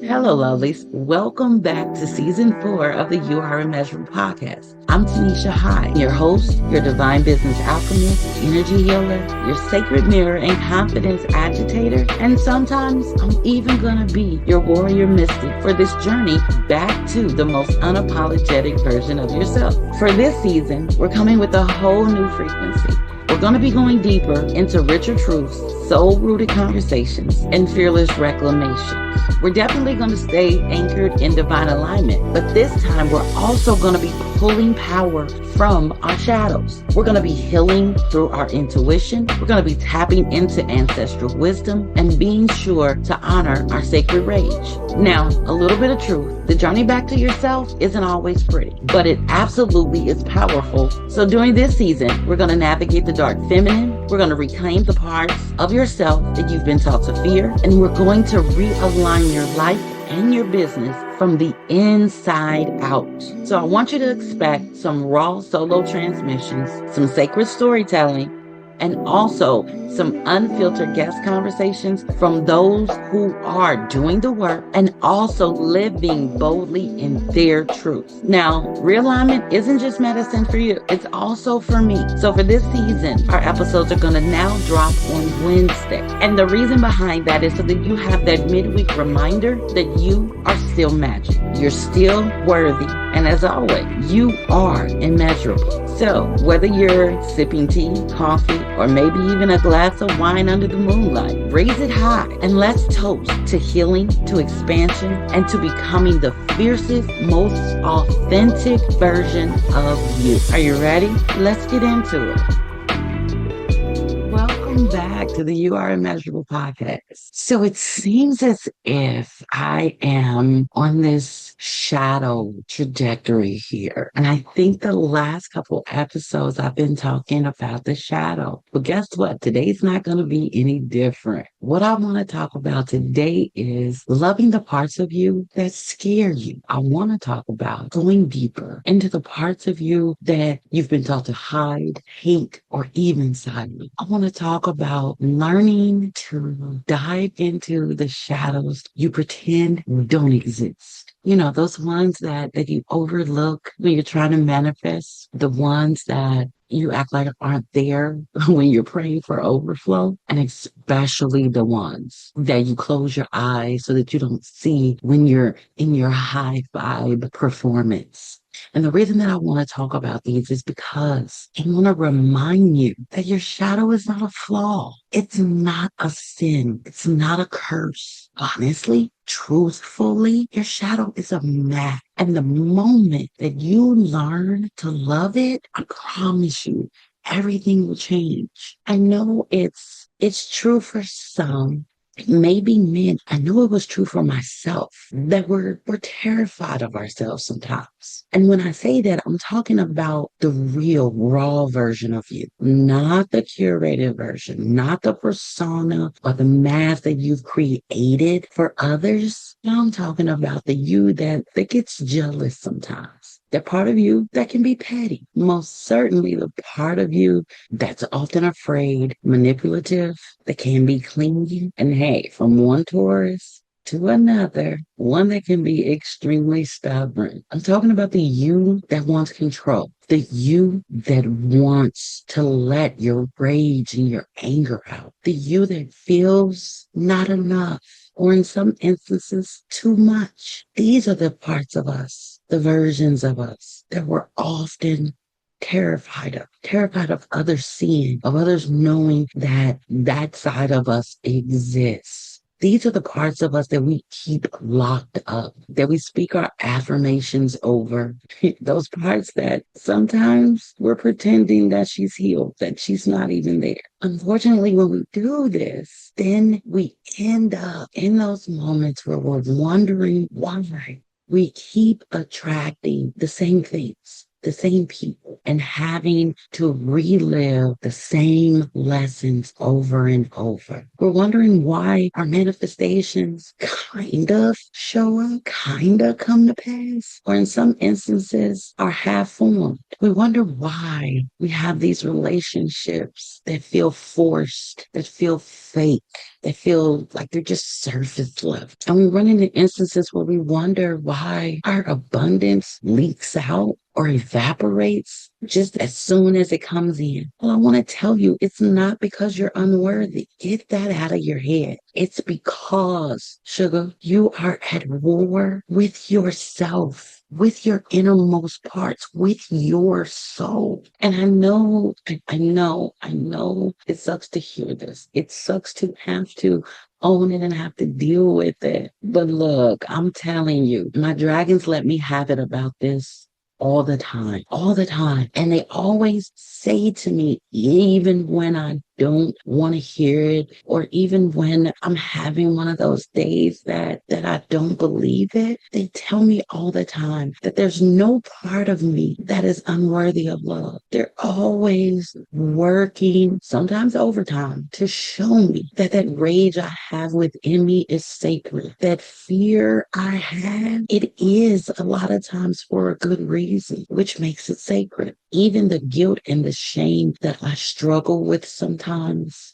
Hello, lovelies. Welcome back to season 4 of the U R Immeasurable podcast. I'm Tonesha Hyde, your host, your divine business alchemist, energy healer, your sacred mirror and confidence agitator, and sometimes I'm even gonna be your warrior mystic for this journey back to the most unapologetic version of yourself. For this season, we're coming with a whole new frequency. We're going to be going deeper into richer truths, soul-rooted conversations, and fearless reclamation. We're definitely going to stay anchored in divine alignment, but this time we're also going to be pulling power from our shadows. We're going to be healing through our intuition. We're going to be tapping into ancestral wisdom and being sure to honor our sacred rage. Now, a little bit of truth. The journey back to yourself isn't always pretty, but it absolutely is powerful. So during this season, we're going to navigate the dark feminine. We're going to reclaim the parts of yourself that you've been taught to fear, and we're going to realign your life and your business from the inside out. So I want you to expect some raw solo transmissions, some sacred storytelling, and also some unfiltered guest conversations from those who are doing the work and also living boldly in their truth. Now, realignment isn't just medicine for you, it's also for me. So for this season, our episodes are going to now drop on Wednesday. And the reason behind that is so that you have that midweek reminder that you are still magic. You're still worthy. And as always, you are immeasurable. So whether you're sipping tea, coffee, or maybe even a glass of wine under the moonlight, raise it high and let's toast to healing, to expansion, and to becoming the fiercest, most authentic version of you. Are you ready? Let's get into it. Welcome back to the You Are Immeasurable podcast. So it seems as if I am on this shadow trajectory here. And I think the last couple episodes I've been talking about the shadow. But guess what? Today's not going to be any different. What I want to talk about today is loving the parts of you that scare you. I want to talk about going deeper into the parts of you that you've been taught to hide, hate, or even silence. I want to talk about learning to dive into the shadows you pretend don't exist. You know, those ones that you overlook when you're trying to manifest, the ones that you act like aren't there when you're praying for overflow, and especially the ones that you close your eyes so that you don't see when you're in your high vibe performance. And the reason that I want to talk about these is because I want to remind you that your shadow is not a flaw. It's not a sin. It's not a curse. Honestly, truthfully, your shadow is a map. And the moment that you learn to love it, I promise you, everything will change. I know it's true for some. Maybe men, I know it was true for myself, that we're terrified of ourselves sometimes. And when I say that, I'm talking about the real, raw version of you, not the curated version, not the persona or the mask that you've created for others. I'm talking about the you that gets jealous sometimes. The part of you that can be petty. Most certainly the part of you that's often afraid, manipulative, that can be clingy. And hey, from one Taurus to another, one that can be extremely stubborn. I'm talking about the you that wants control. The you that wants to let your rage and your anger out. The you that feels not enough, or in some instances, too much. These are the parts of us, the versions of us that we're often terrified of others seeing, of others knowing that that side of us exists. These are the parts of us that we keep locked up, that we speak our affirmations over. Those parts that sometimes we're pretending that she's healed, that she's not even there. Unfortunately, when we do this, then we end up in those moments where we're wondering why we keep attracting the same things. the same people and having to relive the same lessons over and over. We're wondering why our manifestations kind of show up, kind of come to pass, or in some instances are half formed. We wonder why we have these relationships that feel forced, that feel fake, that feel like they're just surface level. And we run into instances where we wonder why our abundance leaks out or evaporates just as soon as it comes in. Well, I want to tell you, it's not because you're unworthy. Get that out of your head. It's because, sugar, you are at war with yourself, with your innermost parts, with your soul. And I know it sucks to hear this. It sucks to have to own it and have to deal with it. But look, I'm telling you, my dragons let me have it about this all the time, all the time. And they always say to me, even when I don't want to hear it, or even when I'm having one of those days that I don't believe it, they tell me all the time that there's no part of me that is unworthy of love. They're always working, sometimes overtime, to show me that that rage I have within me is sacred. That fear I have, it is a lot of times for a good reason, which makes it sacred. Even the guilt and the shame that I struggle with sometimes,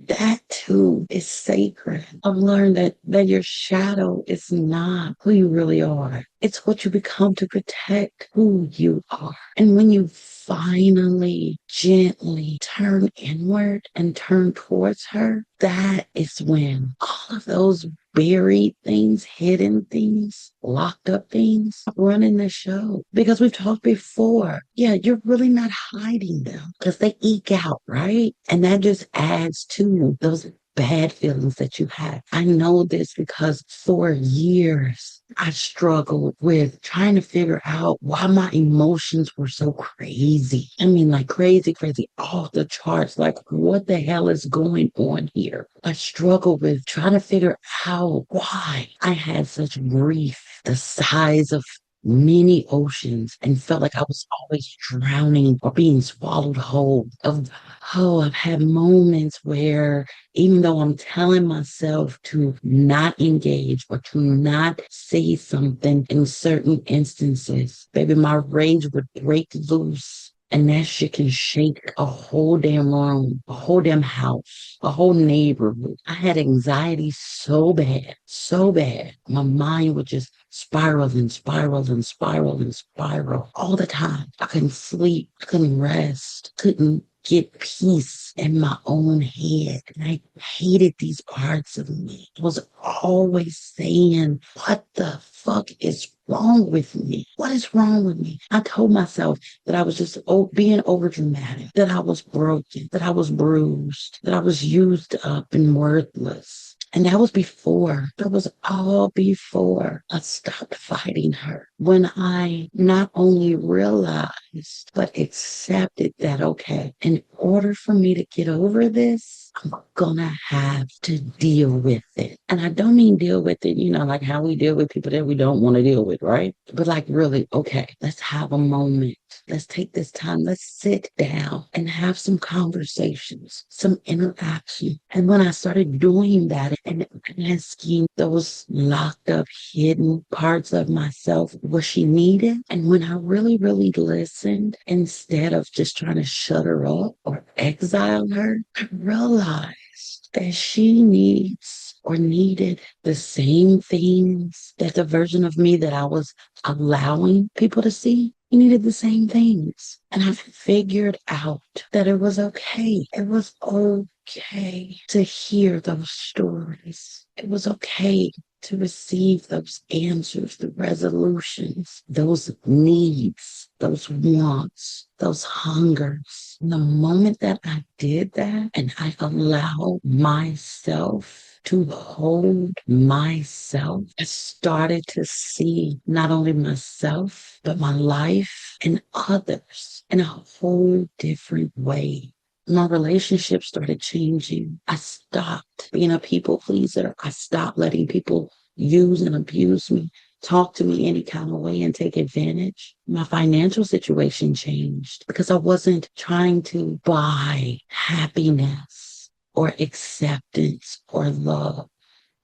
that too is sacred. I've learned that your shadow is not who you really are. It's what you become to protect who you are. And when you finally, gently turn inward and turn towards her, that is when all of those buried things, hidden things, locked up things running the show. Because we've talked before. Yeah, you're really not hiding them because they eke out, right? And that just adds to those bad feelings that you have. I know this because for years, I struggled with trying to figure out why my emotions were so crazy. I mean, like crazy, crazy, off the charts. Like, what the hell is going on here? I struggled with trying to figure out why I had such grief, the size of many oceans, and felt like I was always drowning or being swallowed whole. I've had moments where even though I'm telling myself to not engage or to not say something in certain instances, baby, my rage would break loose. And that shit can shake a whole damn room, a whole damn house, a whole neighborhood. I had anxiety so bad, so bad. My mind would just spiral and spiral and spiral and spiral all the time. I couldn't sleep, I couldn't rest, couldn't get peace in my own head. And I hated these parts of me. I was always saying, what the fuck is wrong with me? What is wrong with me? I told myself that I was just being over dramatic, that I was broken, that I was bruised, that I was used up and worthless. And that was all before I stopped fighting her. When I not only realized, but accepted that, okay, in order for me to get over this, I'm gonna have to deal with it. And I don't mean deal with it, like how we deal with people that we don't want to deal with, right? But like really, okay, let's have a moment. Let's take this time. Let's sit down and have some conversations, some interaction. And when I started doing that and asking those locked up, hidden parts of myself what she needed, and when I really, really listened, instead of just trying to shut her up or exile her, I realized that she needs or needed the same things that the version of me that I was allowing people to see. He needed the same things. And I figured out that it was okay. It was okay to hear those stories. It was okay to receive those answers, the resolutions, those needs, those wants, those hungers. And the moment that I did that and I allowed myself to hold myself, I started to see not only myself, but my life and others in a whole different way. My relationship started changing. I stopped being a people pleaser. I stopped letting people use and abuse me. talk to me any kind of way and take advantage, my financial situation changed because I wasn't trying to buy happiness or acceptance or love.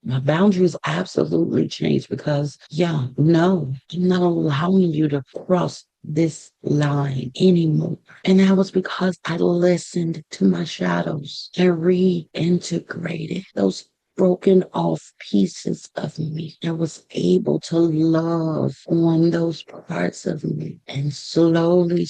My boundaries absolutely changed because, no, I'm not allowing you to cross this line anymore. And that was because I listened to my shadows and reintegrated those broken off pieces of me. I was able to love on those parts of me and slowly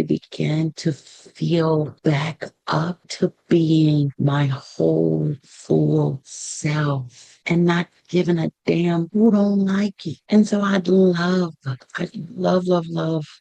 began to feel back up to being my whole full self and not giving a damn who don't like it. And so I'd love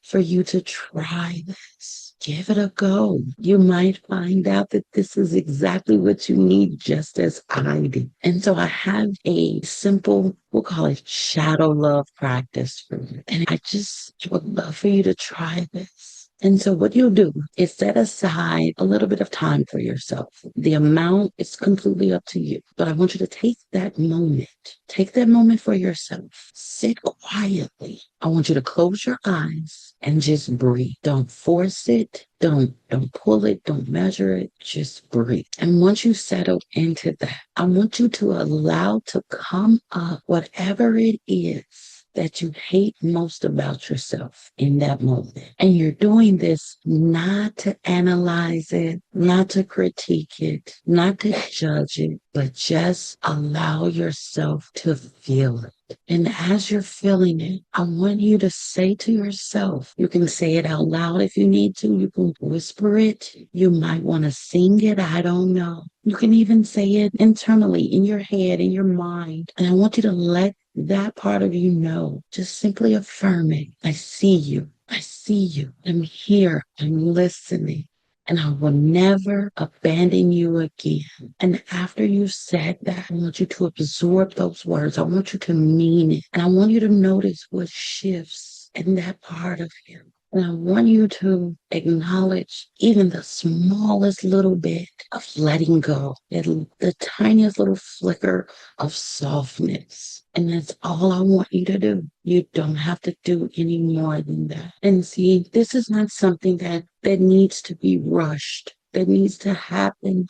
for you to try this. Give it a go. You might find out that this is exactly what you need, just as I did. And so I have a simple, we'll call it shadow love practice for you. And I just would love for you to try this. And so what you'll do is set aside a little bit of time for yourself. The amount is completely up to you, but I want you to take that moment. Take that moment for yourself. Sit quietly. I want you to close your eyes and just breathe. Don't force it. Don't pull it. Don't measure it. Just breathe. And once you settle into that, I want you to allow to come up whatever it is that you hate most about yourself in that moment. And you're doing this not to analyze it, not to critique it, not to judge it, but just allow yourself to feel it. And as you're feeling it, I want you to say to yourself, you can say it out loud if you need to, you can whisper it, you might want to sing it, I don't know. You can even say it internally in your head, in your mind. And I want you to let that part of you know. Just simply affirm it. I see you. I see you. I'm here. I'm listening. And I will never abandon you again. And after you've said that, I want you to absorb those words. I want you to mean it. And I want you to notice what shifts in that part of you. And I want you to acknowledge even the smallest little bit of letting go, the tiniest little flicker of softness. And that's all I want you to do. You don't have to do any more than that. And see, this is not something that needs to be rushed, that needs to happen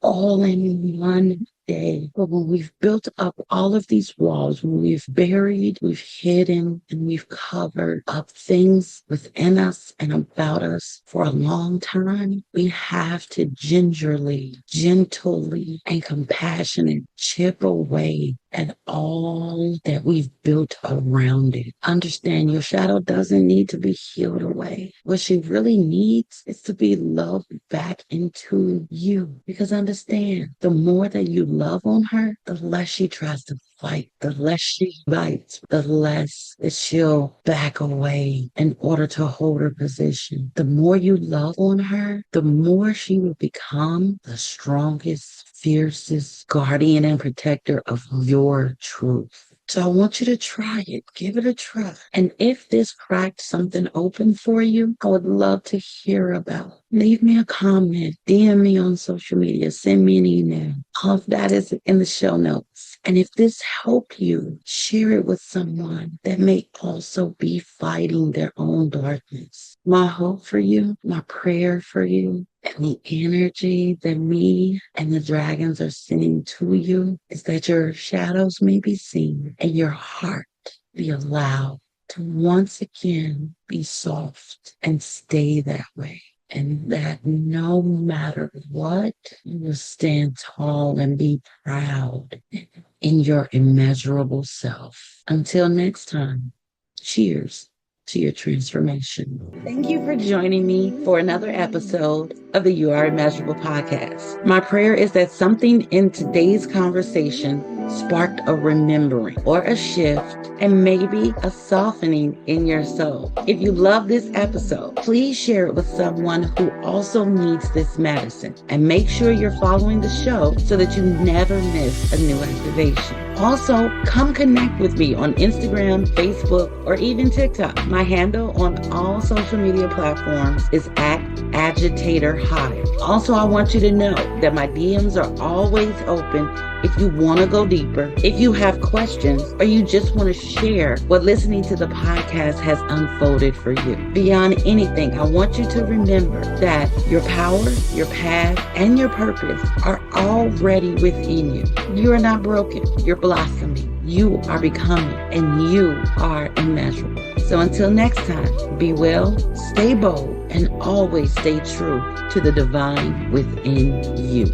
all in one day. But when we've built up all of these walls, when we've buried, we've hidden, and we've covered up things within us and about us for a long time, we have to gingerly, gently, and compassionate chip away at all that we've built around it. Understand, your shadow doesn't need to be healed away. What she really needs is to be loved back into you. Because understand, the more that you love on her, the less she tries to fight, the less she bites, the less that she'll back away in order to hold her position. The more you love on her, the more she will become the strongest, fiercest guardian and protector of your truth. So I want you to try it. Give it a try. And if this cracked something open for you, I would love to hear about it. Leave me a comment, DM me on social media, send me an email. All of that is in the show notes. And if this helped you, share it with someone that may also be fighting their own darkness. My hope for you, my prayer for you, and the energy that me and the dragons are sending to you is that your shadows may be seen and your heart be allowed to once again be soft and stay that way. And that no matter what, you will stand tall and be proud in your immeasurable self. Until next time, cheers to your transformation. Thank you for joining me for another episode of the You R Immeasurable podcast. My prayer is that something in today's conversation sparked a remembering or a shift and maybe a softening in your soul. If you love this episode, please share it with someone who also needs this medicine. And make sure you're following the show so that you never miss a new activation. Also, come connect with me on Instagram, Facebook, or even TikTok. My handle on all social media platforms is Agitator Hyde. Also, I want you to know that my DMs are always open if you want to go deeper, if you have questions, or you just want to share what listening to the podcast has unfolded for you. Beyond anything, I want you to remember that your power, your path, and your purpose are already within you. You are not broken. You're blossoming. You are becoming, and you are immeasurable. So until next time, be well, stay bold, and always stay true to the divine within you.